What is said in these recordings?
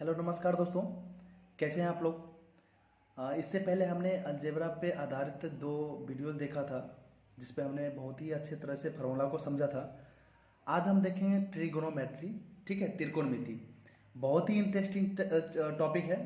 Hello नमस्कार दोस्तों, कैसे हैं आप लोग। इससे पहले हमने अलजेब्रा पे आधारित दो वीडियो देखा था जिस पे हमने बहुत ही अच्छे तरह से फार्मूला को समझा था। आज हम देखेंगे ट्रिगोनोमेट्री, ठीक है, त्रिकोणमिति। बहुत ही इंटरेस्टिंग टॉपिक है,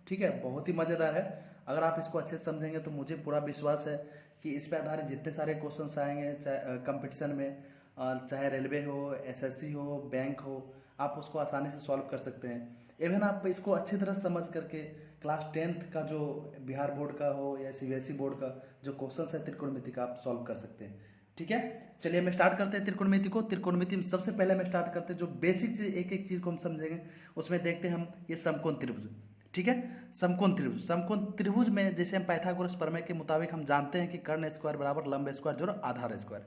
ठीक है, बहुत ही मज़ेदार है। अगर आप इसको अच्छे से समझेंगे तो मुझे पूरा विश्वास है कि इस पे आधारित जितने सारे क्वेश्चंस आएंगे, चाहे कंपटीशन में, चाहे रेलवे हो, एसएससी हो, बैंक हो, आप उसको आसानी से सॉल्व कर सकते हैं। इवन आप इसको अच्छी तरह समझ करके क्लास 10th का जो बिहार बोर्ड का हो या सीबीएसई बोर्ड का जो क्वेश्चन है त्रिकोणमिति का, आप सॉल्व कर सकते हैं। ठीक है, चलिए हम स्टार्ट करते हैं त्रिकोणमिति को। त्रिकोणमिति में सबसे पहले हम स्टार्ट करते हैं जो बेसिक चीज, एक एक चीज को हम समझेंगे। उसमें देखते हैं हम ये समकोण त्रिभुज, ठीक है। समकोण त्रिभुज, समकोण त्रिभुज में जैसे हम पाइथागोरस प्रमेय के मुताबिक हम जानते हैं कि कर्ण स्क्वायर बराबर लंब स्क्वायर जोड़ आधार स्क्वायर,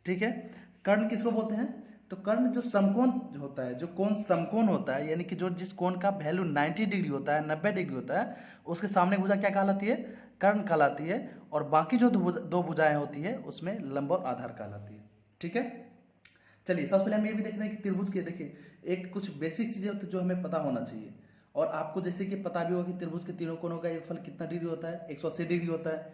ठीक है। कर्ण किसको बोलते हैं? तो कर्ण जो समकोण जो होता है, जो कोण समकोण होता है, यानी कि जो जिस कोण का वैल्यू 90 डिग्री होता है, 90 डिग्री होता है, उसके सामने भुजा क्या कहलाती है? कर्ण कहलाती है। और बाकी जो दो भुजाएं होती है उसमें लंब और आधार कहलाती है, ठीक है। चलिए सबसे पहले हम ये भी देखते हैं कि त्रिभुज के, देखिए एक कुछ बेसिक चीजें होती है जो हमें पता होना चाहिए। और आपको जैसे कि पता भी होगा कि त्रिभुज के तीनों कोणों का योगफल कितना डिग्री होता है? 180 डिग्री होता है,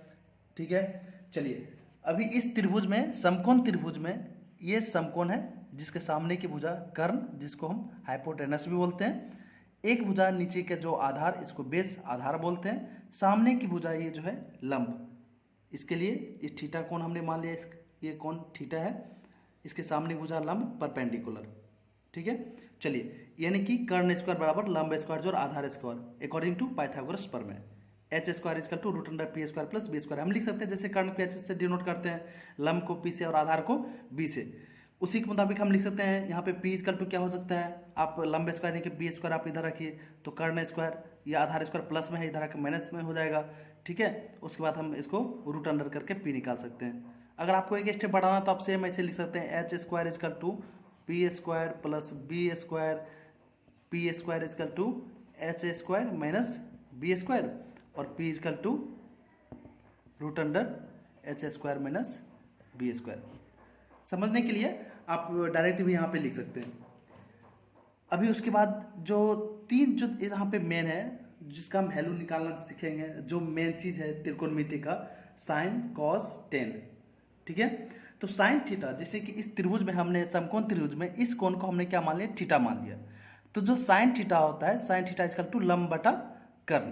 ठीक है। चलिए अभी इस त्रिभुज में, समकोण त्रिभुज में, ये समकोण है जिसके सामने की भुजा कर्ण, जिसको हम हाइपोटेनस भी बोलते हैं। एक भुजा नीचे के जो आधार, इसको बेस आधार बोलते हैं। सामने की भुजा ये जो है लंब। इसके लिए ये थीटा कोण हमने मान लिया, ये कोण थीटा है। इसके सामने भुजा लंब परपेंडिकुलर, ठीक है। चलिए यानी कि कर्ण स्क्वायर बराबर लंब स्क्वायर जोड़ आधार स्क्वायर अकॉर्डिंग टू पाइथागोरस प्रमेय। H square is equal to root under P square plus B square. हम लिख सकते हैं जैसे कर्ण को एच से डिनोट करते हैं, लंब को पी से और आधार को बी से। उसी के मुताबिक हम लिख सकते हैं यहाँ पे पी इजकल टू क्या हो सकता है? आप लंब स्क्वायर यानी कि बी स्क्वायर आप इधर रखिए, तो कर्ण स्क्वायर या आधार स्क्वायर प्लस में है, इधर आकर माइनस में हो जाएगा, ठीक है। उसके बाद हम इसको रूट अंडर करके पी निकाल सकते हैं। अगर आपको एक स्टेप बढ़ाना तो आप सेम ऐसे लिख सकते हैं, H square is equal to P square plus B square, P square is equal to H square minus B square, और P is equal to root under H square minus B square. समझने के लिए आप डायरेक्ट भी यहाँ पे लिख सकते हैं। अभी उसके बाद जो तीन जो यहाँ पे मेन है, जिसका हम वैल्यू निकालना सीखेंगे, जो मेन चीज है त्रिकोणमिति का, साइन कॉस टेन, ठीक है। तो साइन थीटा, जैसे कि इस त्रिभुज में हमने, समकोण त्रिभुज में इस कोण को हमने क्या मान लिया? थीटा मान लिया। तो जो साइन थीटा होता है, साइन थीटा इजकल टू लंब बटा कर्ण,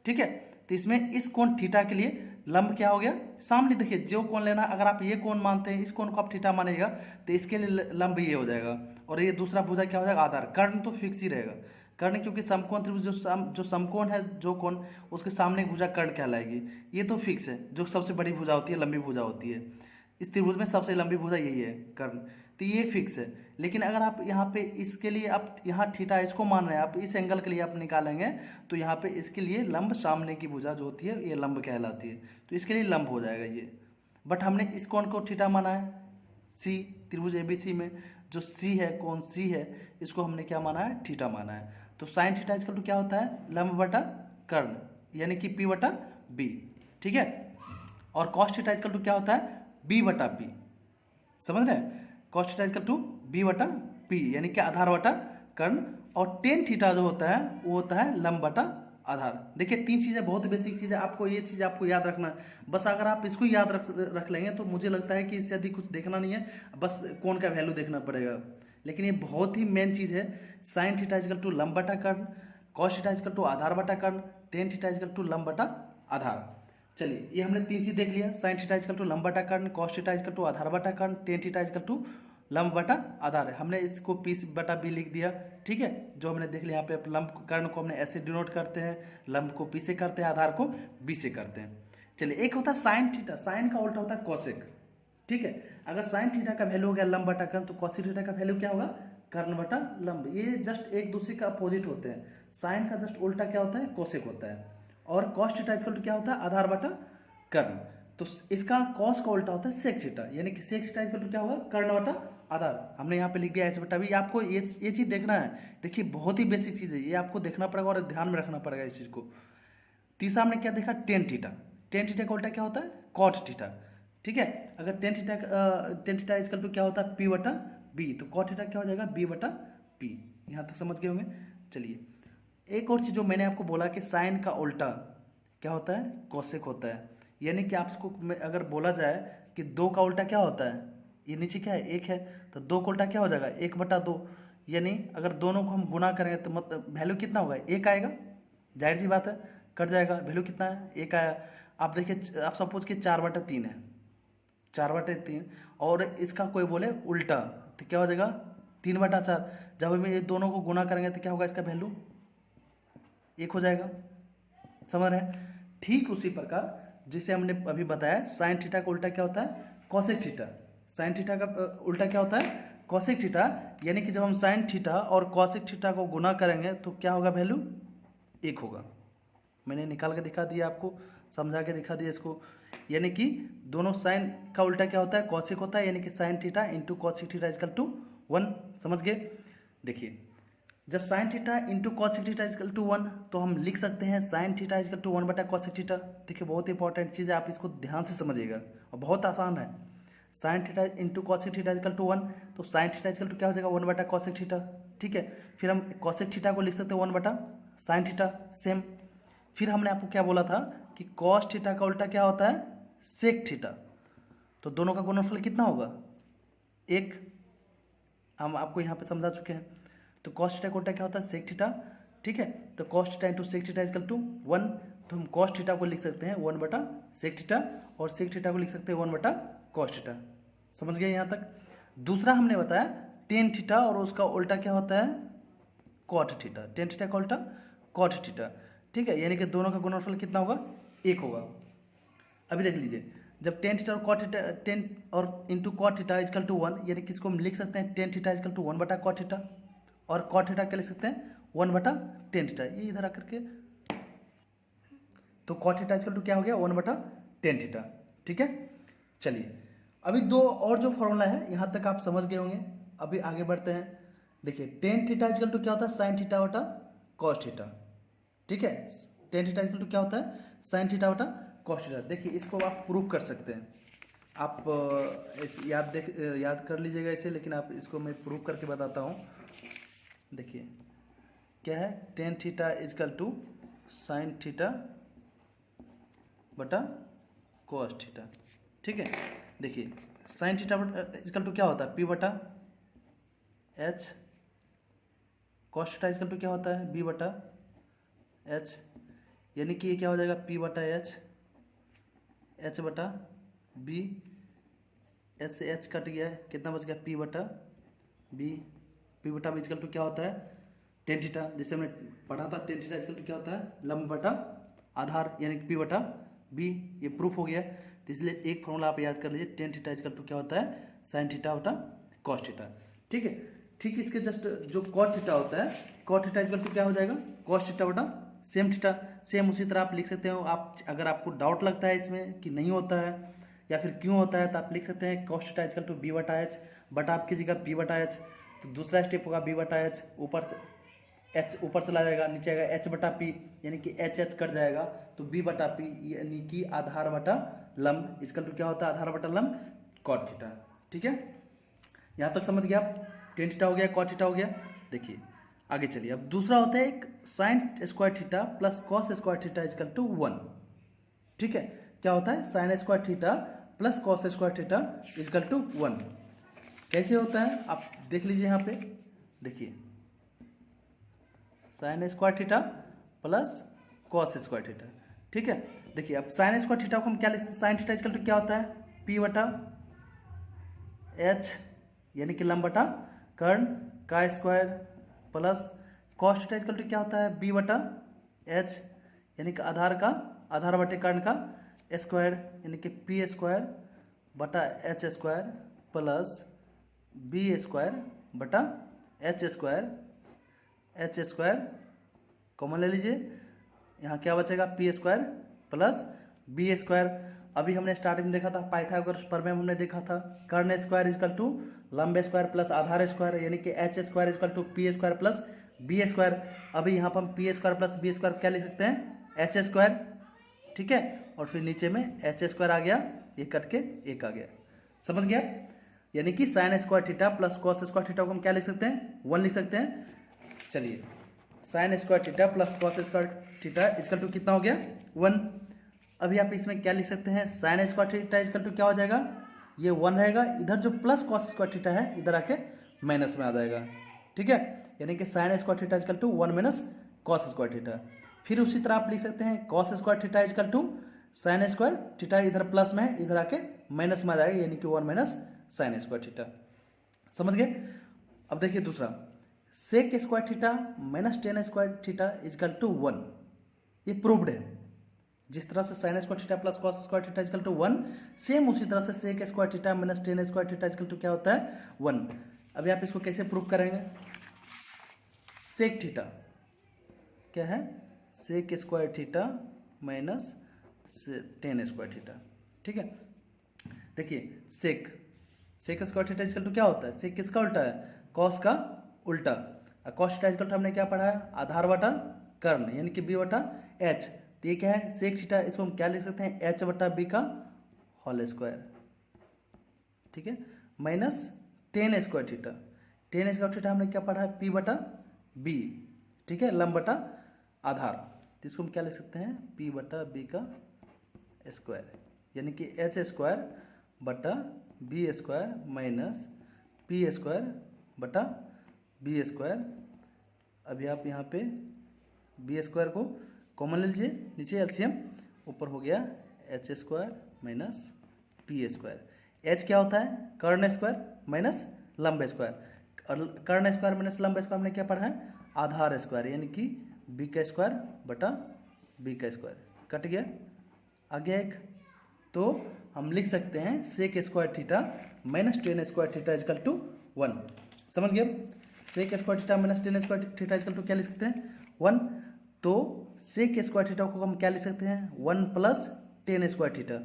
ठीक है। तो इसमें इस कोण थीटा के लिए लंब क्या हो गया? सामने देखिए जो कोण लेना, अगर आप ये कोण मानते हैं, इस कोण को आप थीटा मानेगा, तो इसके लिए लंब ये हो जाएगा, और ये दूसरा भुजा क्या हो जाएगा? आधार। कर्ण तो फिक्स ही रहेगा, कर्ण, क्योंकि समकोण त्रिभुज जो समकोण है, जो कोण, उसके सामने भुजा कर्ण कहलाएगी। ये तो फिक्स है, जो सबसे बड़ी भुजा होती है, लंबी भुजा होती है। इस त्रिभुज में सबसे लंबी भुजा यही है, कर्ण। तो ये फिक्स है। लेकिन अगर आप यहाँ पे इसके लिए, आप यहाँ थीटा इसको मान रहे हैं, आप इस एंगल के लिए आप निकालेंगे, तो यहाँ पे इसके लिए लंब, सामने की भुजा जो होती है ये लंब कहलाती है, तो इसके लिए लंब हो जाएगा ये। बट हमने इस कोण को थीटा माना है, सी, त्रिभुज एबीसी में जो सी है, कोण सी है, इसको हमने क्या माना है? थीटा माना है। तो साइन थीटा इसका तो क्या होता है? लंब बटा कर्ण, यानी कि पी बटा बी, ठीक है। और कॉस थीटा इसका तो क्या होता है? बी बटा पी, समझ रहे हैं? Cos theta is equal to B बटा पी, यानी कि आधार बटा कर्ण। और टेन थीटा जो होता है वो होता है लंब बटा आधार। देखिए तीन चीजें बहुत बेसिक चीज है, आपको ये चीज आपको याद रखना है। बस अगर आप इसको याद रख लेंगे तो मुझे लगता है कि इससे अधिक कुछ देखना नहीं है, बस कोण का वैल्यू देखना पड़ेगा। लेकिन ये बहुत ही मेन चीज है। साइन थीटा इजकल टू लंब बटा कर्ण, कॉस थीटा इजकल टू आधार बटा कर्ण, टेन थीटा इजकल टू लंब बटा आधार। चलिए ये हमने तीन चीज देख लिया, साइन थीटा इजकल टू लंब बटा कर्ण, कॉस थीटा इजकल टू आधार बटा कर्ण, टेन थीटा इजकल टू लंब बटा आधार है। हमने इसको पी बटा बी लिख दिया, ठीक है। जो हमने देख लिया यहाँ पे, लंब कर्ण को हमने ऐसे डिनोट करते हैं, लंब को पी से करते हैं, आधार को बी से करते हैं। चलिए एक होता है साइन थीटा, साइन का उल्टा होता है कोसेक, ठीक है। अगर साइन थीटा का वैल्यू हो गया लंब बटा कर्ण, तो कोसेक थीटा का वैल्यू क्या होगा? कर्ण बटा लंब। ये जस्ट एक दूसरे का अपोजिट होते हैं। साइन का जस्ट उल्टा क्या होता है? कोसेक होता है। और कॉस थीटा इक्वल टू क्या होता है? आधार बटा कर्ण। तो इसका कॉस का उल्टा होता है सेक थीटा, यानी कि सेक थीटा इक्वल टू क्या होगा? कर्ण बटा आधार। हमने यहाँ पे लिख दिया एच बटा बी। आपको ये चीज देखना है। देखिए बहुत ही बेसिक चीज है, ये आपको देखना पड़ेगा और ध्यान में रखना पड़ेगा इस चीज को। तीसरा हमने क्या देखा? Tan theta. टेन थीटा का उल्टा क्या होता है? कॉट थीटा, ठीक है। अगर टेन थीटा इक्वल टू क्या होता है? पी बटा बी, तो कॉट थीटा क्या हो जाएगा? बी बटा पी। यहाँ तक समझ गए होंगे। चलिए एक और चीज़ जो मैंने आपको बोला कि साइन का उल्टा क्या होता है, कोसेक होता है। यानी कि आपको अगर बोला जाए कि 2 का उल्टा क्या होता है, ये नीचे क्या है, 1 है, तो 2 का उल्टा क्या हो जाएगा, 1/2। यानी अगर दोनों को हम गुना करेंगे तो मतलब वैल्यू कितना होगा, 1 आएगा। जाहिर सी बात है, कट जाएगा, वैल्यू कितना है, 1 आया। आप देखिए, आप सपोज कि 4/3 है, 4/3, और इसका कोई बोले उल्टा तो क्या हो जाएगा, 3/4। जब हम ये दोनों को गुना करेंगे तो क्या होगा, इसका वैल्यू 1 हो जाएगा। समझ रहे हैं। ठीक उसी प्रकार जिसे हमने अभी बताया, साइन थीटा का उल्टा क्या होता है, कॉसेक थीटा। साइन थीटा का उल्टा क्या होता है, कॉसेक थीटा। यानी कि जब हम साइन थीटा और कॉसेक थीटा को गुना करेंगे तो क्या होगा, वैल्यू 1 होगा। मैंने निकाल के दिखा दिया आपको, समझा के दिखा दिया इसको। यानी कि दोनों साइन का उल्टा क्या होता है, कॉसेक होता है। यानी कि sine theta into cosec theta is equal to 1। समझ गए। देखिए, जब sine theta into cosec theta is equal to 1, तो हम लिख सकते हैं sine theta is equal to one by cosec theta. देखिए, बहुत इंपॉर्टेंट चीज़ है, आप इसको ध्यान से समझिएगा और बहुत आसान है। Sine theta into cosec theta is equal to 1, तो साइन थीटा इजकल टू क्या हो जाएगा, 1/कॉसेक थीटा। ठीक है, फिर हम कॉसेक थीटा को लिख सकते हैं 1/साइन थीटा, सेम। फिर हमने आपको क्या बोला था कि कॉस थीटा का उल्टा क्या होता है, सेक थीटा। तो दोनों का गुणनफल कितना होगा, 1। हम आपको यहाँ पे समझा चुके हैं। तो कॉस थीटा का उल्टा क्या होता है, सेक थीटा। ठीक है, तो cos theta into sec theta is equal to 1। तो हम कॉस थीटा को लिख सकते हैं 1/सेक थीटा, और सेक थीटा को लिख सकते हैं 1/कॉस थीटा। समझ गए यहाँ तक। दूसरा हमने बताया टेन थीटा, और उसका उल्टा क्या होता है, कॉट थीटा। टेन थीटा का उल्टा कॉट थीटा। ठीक है, यानी कि दोनों का गुणनफल कितना होगा, 1 होगा। अभी देख लीजिए, जब टेन थीटा और कॉट थीटा, टेन और into cot theta is equal to 1, यानी कि इसको हम लिख सकते हैं tan theta is equal to one by cot theta, और कॉट थीटा क्या लिख सकते हैं, 1/टेन थीटा। ये इधर आकर के, तो कॉट थीटा इजकल टू क्या हो गया, 1/टेन थीटा। ठीक है, चलिए अभी दो और जो फॉर्मूला है यहाँ तक आप समझ गए होंगे। अभी आगे बढ़ते हैं। देखिए, टेन थीटा इजकल टू क्या होता है, साइन थीटा बटा कॉस थीटा। ठीक है, टेन थीटा इजकल टू क्या होता है, साइन थीटा बटा कॉस थीटा। देखिए, इसको आप प्रूव कर सकते हैं। आप याद कर लीजिएगा इसे, लेकिन आप इसको मैं प्रूव करके बताता हूँ। देखिए क्या है, tan theta is equal to sine theta बटा कॉस थीटा। ठीक है, देखिए साइन थीटा इजकल टू क्या होता है, P/H। Cos theta is equal to क्या होता है, B/H। यानी कि ये क्या हो जाएगा, P/H, H/B। H से H कट गया है, कितना बच गया, P/B। P/B इजकल टू क्या होता है, टेन थीटा। जैसे हमने पढ़ा था, टेन थीटा इजकल टू क्या होता है, लंब बटा आधार, यानी कि P/B। ये प्रूफ हो गया। तो इसलिए एक फॉर्मूला आप याद कर लीजिए, टेन थीटा इजकल टू क्या होता है, साइन थीटा बटा कॉस थीटा। ठीक है, ठीक इसके जस्ट जो कॉट थीटा होता है, कॉट थीटा इजकल टू क्या हो जाएगा, कॉस थीटा बटा सेम थीटा। सेम उसी तरह आप लिख सकते हो। आप अगर आपको डाउट लगता है इसमें कि नहीं होता है या फिर क्यों होता है, तो आप लिख सकते हैं cos theta is equal to B/H। बटा आप कीजिएगा B/H, तो दूसरा स्टेप होगा B/H, ऊपर से H ऊपर चला जाएगा, नीचे आएगा H/P, यानी कि H कट जाएगा, तो B/P यानी कि आधार बटा लंब इजकल टू क्या होता है, आधार बटा लंब कॉट थीटा। ठीक है, यहाँ तक समझ गया आप। टेन थीटा हो गया, कॉट थीटा हो गया। देखिए आगे चलिए, अब दूसरा होता है एक sine square theta plus cos square theta is equal to 1। ठीक है, क्या होता है, sine square theta plus cos square theta is equal to 1। कैसे होता है आप देख लीजिए यहाँ पे। देखिए, sign square theta plus cos square theta. ठीक है, देखिए अब साइन स्क्वायर थीटा को हम क्या लिखते हैं, साइन थीटा इजकल टू क्या होता है, P/H, यानी कि लंब बटा कर्ण का square, plus cos theta is equal to क्या होता है, B/H, यानी कि आधार बटे कर्ण का स्क्वायर, यानी कि P² बटा H² प्लस B² बटा H² कॉमन ले लीजिए। यहाँ क्या बचेगा, P² प्लस B²। अभी हमने स्टार्टिंग में देखा था, पाइथागोरस प्रमेय हमने देखा था, कर्ण स्क्वायर इजकल टू लंब स्क्वायर प्लस आधार स्क्वायर, यानी कि H² is equal to P² plus B²। अभी यहाँ पर हम P² प्लस B² क्या लिख सकते हैं, H²। ठीक है, और फिर नीचे में H² आ गया, ये कट के 1 आ गया। समझ गया, यानी कि sine square theta plus cos square theta को हम क्या लिख सकते हैं, 1 लिख सकते हैं। चलिए sine square theta plus cos square theta is equal to कितना हो गया 1। अभी आप इसमें क्या लिख सकते हैं, sine square theta is equal to क्या हो जाएगा, ये 1 रहेगा, इधर जो प्लस कॉस स्क्वायर थीटा है इधर आके माइनस में आ जाएगा, ठीक है। यानी कि sine square theta is equal to 1 minus cos square theta. फिर उसी तरह आप लिख सकते हैं cos square theta is equal to sine square theta, इधर प्लस में है इधर आके माइनस में आ जाएगा, यानी कि 1 माइनस साइन स्क्वायर थीटा। समझ गए। अब देखिए दूसरा, sec square theta minus tan square theta is equal to 1, ये प्रूव्ड है। जिस तरह से sine square theta plus cos square theta is equal to 1, same उसी तरह से sec square theta minus tan square theta is equal to क्या होता है 1। अभी आप इसको कैसे प्रूव करेंगे, सेक थीटा क्या है, sec square theta minus tan square theta, ठीक है। देखिए sec square theta is equal to क्या होता है, सेक किसका उल्टा है, कॉस का उल्टा। कॉस थीटा इजकल टू हमने क्या पढ़ा है, आधार बटा कर्ण, यानी कि बी बटा एच। तो ये क्या है सेक थीटा, इसको हम क्या लिख सकते हैं, एच बटा बी का होल स्क्वायर, ठीक है, minus tan square theta. Ten square theta हमने क्या पढ़ा है, पी बटा बी, ठीक है, लंब बटा आधार। तो इसको हम क्या लिख सकते हैं, पी बटा बी का स्क्वायर, यानी कि एच स्क्वायर बटा B square minus P square बटा बी स्क्वायर। अभी आप यहाँ पे बी स्क्वायर को कॉमन ले लीजिए, नीचे एलसीएम, ऊपर हो गया H square minus P square. H क्या होता है, कर्ण स्क्वायर माइनस लंब स्क्वायर, कर्ण स्क्वायर माइनस लंब स्क्वायर हमने क्या पढ़ा है, आधार स्क्वायर, यानी कि बी का स्क्वायर बटा बी का स्क्वायर। कट गया। आगे एक, तो हम लिख सकते हैं sec square theta minus tan square theta is equal to 1। समझ गए। Sec square theta minus tan square theta is equal to क्या लिख सकते हैं 1। तो सेक स्क्वायर थीटा को हम क्या लिख सकते हैं 1 प्लस टेन स्क्वायर थीटा,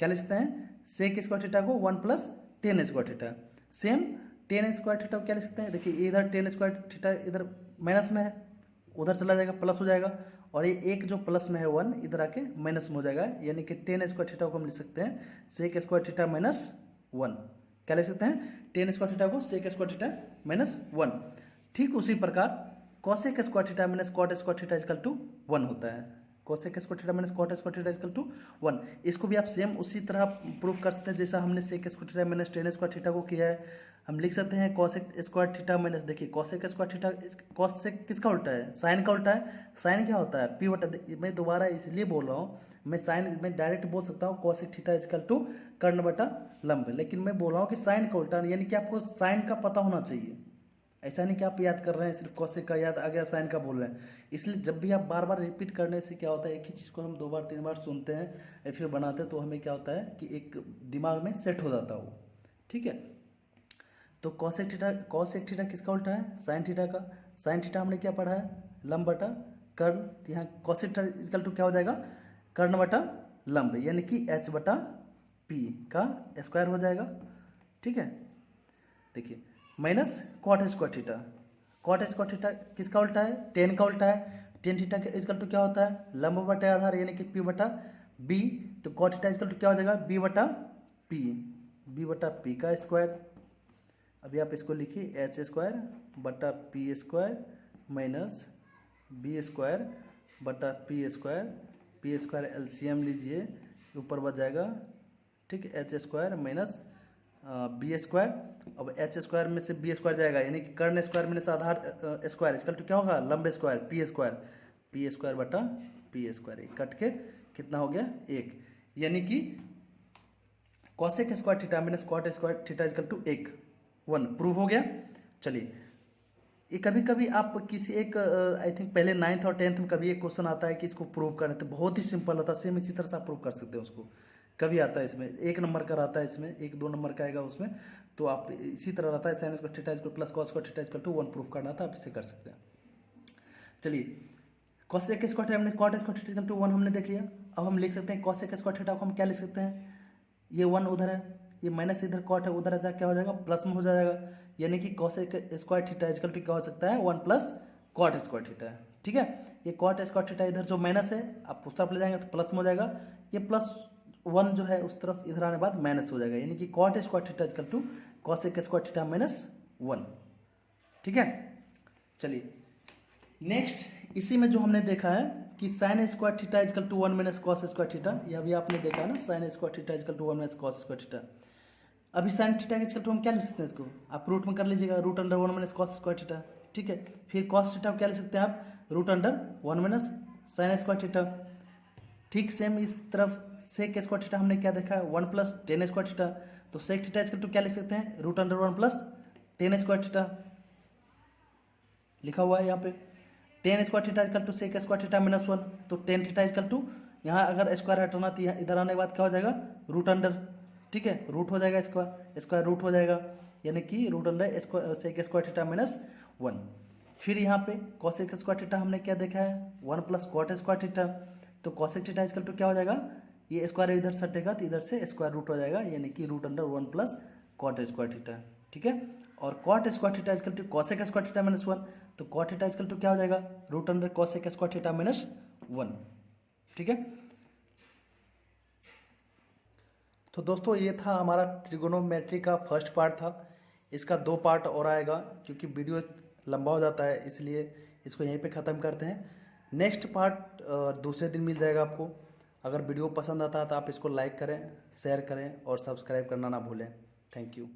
क्या लिख सकते हैं सेक स्क्वायर थीटा को 1 plus tan square theta. Same ten square theta को क्या लिख सकते हैं, देखिए इधर टेन स्क्वायर थीटा इधर माइनस में है, उधर चला जाएगा प्लस हो जाएगा, और ये एक जो प्लस में है 1 इधर आके माइनस में हो जाएगा, यानी कि टेन स्क्वायर थीटा को हम लिख सकते हैं सेक स्क्वायर थीटा माइनस 1। क्या लिख सकते हैं, टेन स्क्वायर थीटा को सेक स्क्वायर थीटा माइनस 1। ठीक उसी प्रकार cosec square theta minus cot square theta is equal to 1 होता है। Cosec square theta minus cot square theta is equal to 1। इसको भी आप सेम उसी तरह प्रूव कर सकते हैं जैसा हमने sec square theta minus tan square theta को किया है। हम लिख सकते हैं कॉसेक स्क्वायर थीटा माइनस, देखिए कॉसेक स्क्वायर थीटा, कॉसेक किसका उल्टा है, साइन का उल्टा है। साइन क्या होता है, पी बटा, मैं दोबारा इसलिए बोल रहा हूँ, मैं साइन में डायरेक्ट बोल सकता हूँ कॉसेक थीटा इजकल टू कर्ण बटा लंब, लेकिन मैं बोल रहा हूँ कि साइन का उल्टा, यानी कि आपको साइन का पता होना चाहिए। ऐसा नहीं कि आप याद कर रहे हैं सिर्फ कॉसेक का याद आ गया साइन का बोल रहे हैं। इसलिए जब भी आप बार बार रिपीट करने से क्या होता है, एक ही चीज़ को हम 2 बार 3 बार सुनते हैं फिर बनाते हैं, तो हमें क्या होता है कि एक दिमाग में सेट हो जाता है वो, ठीक है। तो कॉसेक थीटा किसका उल्टा है, साइन थीटा का। साइन थीटा हमने क्या पढ़ा है, लंब बटा कर्ण। तो यहाँ कॉसेक थीटा इक्वल टू क्या हो जाएगा, कर्ण बटा लंब, यानी कि एच बटा पी का स्क्वायर हो जाएगा, ठीक है। देखिए minus cot square theta, cot square theta किसका उल्टा है, टेन का उल्टा है। टेन थीटा इक्वल टू क्या होता है, लंब बटा आधार, यानी कि पी बटा बी। तो कॉट थीटा इक्वल टू क्या हो जाएगा, बी बटा पी का स्क्वायर। अभी आप इसको लिखिए एच स्क्वायर बटा P square minus B square बटा पी स्क्वायर एलसीएम लीजिए, ऊपर बच जाएगा, ठीक है, H square minus B square. अब एच स्क्वायर में से बी स्क्वायर जाएगा, यानी कि कर्ण स्क्वायर में से आधार स्क्वायर इक्वल टू क्या होगा, लंब स्क्वायर पी स्क्वायर बटा पी स्क्वायर, कट के कितना हो गया 1, यानी कि cosec square theta minus cot square theta equal to 1 prove हो गया। चलिए, ये कभी कभी आप किसी एक आई थिंक पहले 9th और 10th में कभी एक क्वेश्चन आता है कि इसको प्रूव करें, तो बहुत ही सिंपल होता है, सेम इसी तरह से आप प्रूव कर सकते हैं उसको। कभी आता है इसमें 1 नंबर का रहता है, इसमें 1-2 नंबर का आएगा उसमें, तो आप इसी तरह रहता है sine square theta equal plus cos square theta equal to 1 proof करना था, आप इसे कर सकते हैं। चलिए, cosec square theta cot square theta equal to 1 हमने देख लिया। अब हम लिख सकते हैं कॉसेक स्क्वायर थीटा को हम क्या लिख सकते हैं, ये 1 उधर है, ये माइनस इधर कॉट है, उधर क्या हो जाएगा, प्लस में हो जाएगा, यानी कि cosec square theta equal to क्या हो सकता है 1 प्लस कॉट स्क्वायर थीटा, ठीक है। ये कॉट स्क्वायर थीटा इधर जो माइनस है आप उस तरफ ले जाएंगे तो प्लस में हो जाएगा, ये प्लस 1 जो है उस तरफ इधर आने के बाद माइनस हो जाएगा, यानी कि cot square theta equal to cosec square theta minus 1, ठीक है। चलिए, नेक्स्ट इसी में जो हमने देखा है कि sine square theta is equal to 1 minus cos square theta, यह भी आपने देखा है ना, sine square theta is equal to 1 minus cos square theta. अभी साइन थीटा इजकल टू हम क्या लिख सकते हैं, इसको आप रूट में कर लीजिएगा, root under 1 minus cos square theta, ठीक है। फिर कॉस थीटा क्या लिख सकते हैं आप, root under 1 minus sine square theta. ठीक सेम इस तरफ सेक स्क्वायर थीटा हमने क्या देखा है, 1 प्लस टेन स्क्वायर थीटा, तो सेक थीटा इजकल टू क्या लिख सकते हैं, root under 1 plus tan square theta लिखा हुआ है यहाँ पे। Tan square theta is equal to sec square theta minus 1, तो टेन थीटा इजकल टू, यहाँ अगर स्क्वायर हटाना तो यहाँ इधर आने के बाद क्या हो जाएगा, रूट अंडर, ठीक है, रूट हो जाएगा, स्क्वायर स्क्वायर रूट हो जाएगा, यानी कि root under sec square theta minus 1। फिर यहाँ पे कॉसेक स्क्वायर थीटा हमने क्या देखा है, 1 प्लस कॉट स्क्वायर थीटा, तो कॉसेक थीटा इजकल टू क्या हो जाएगा, ये स्क्वायर इधर सटेगा तो इधर से स्क्वायर रूट हो जाएगा, यानी कि root under 1 plus cot square theta, ठीक है। और cot square theta is equal to cosec square theta minus 1, तो कॉट थीटा इजकल टू क्या हो जाएगा, root under cosec square theta minus 1, ठीक है। तो दोस्तों ये था हमारा ट्रिगोनोमेट्री का फर्स्ट पार्ट था, इसका 2 पार्ट और आएगा, क्योंकि वीडियो लंबा हो जाता है, इसलिए इसको यहीं पे ख़त्म करते हैं। नेक्स्ट पार्ट दूसरे दिन मिल जाएगा आपको। अगर वीडियो पसंद आता है तो आप इसको लाइक करें, शेयर करें और सब्सक्राइब करना ना भूलें। Thank you.